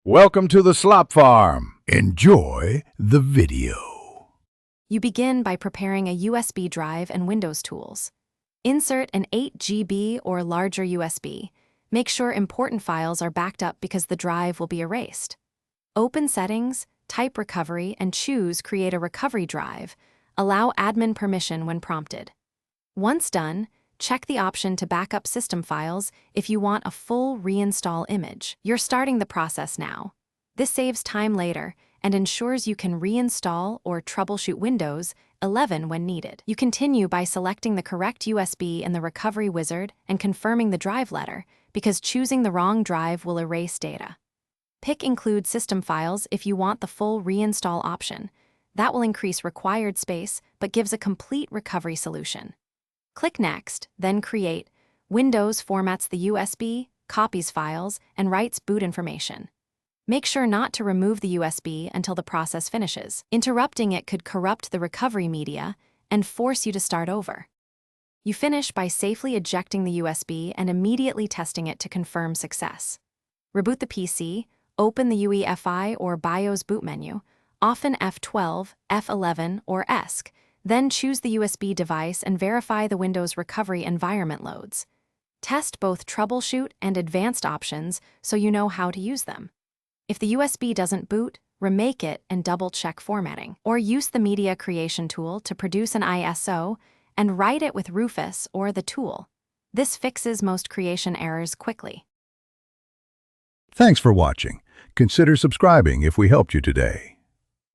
Welcome to the Slop Farm. Enjoy the video. You begin by preparing a USB drive and Windows tools. Insert an 8 GB or larger USB. Make sure important files are backed up because the drive will be erased. Open Settings, type Recovery, and choose Create a Recovery Drive. Allow admin permission when prompted. Once done, check the option to back up system files if you want a full reinstall image. You're starting the process now. This saves time later and ensures you can reinstall or troubleshoot Windows 11 when needed. You continue by selecting the correct USB in the recovery wizard and confirming the drive letter, because choosing the wrong drive will erase data. Pick Include System Files if you want the full reinstall option. That will increase required space but gives a complete recovery solution. Click Next, then Create. Windows formats the USB, copies files, and writes boot information. Make sure not to remove the USB until the process finishes. Interrupting it could corrupt the recovery media and force you to start over. You finish by safely ejecting the USB and immediately testing it to confirm success. Reboot the PC, open the UEFI or BIOS boot menu, often F12, F11, or ESC. Then choose the USB device and verify the Windows recovery environment loads. Test both troubleshoot and advanced options so you know how to use them. If the USB doesn't boot, remake it and double-check formatting. Or use the Media Creation tool to produce an ISO and write it with Rufus or the tool. This fixes most creation errors quickly. Thanks for watching. Consider subscribing if we helped you today.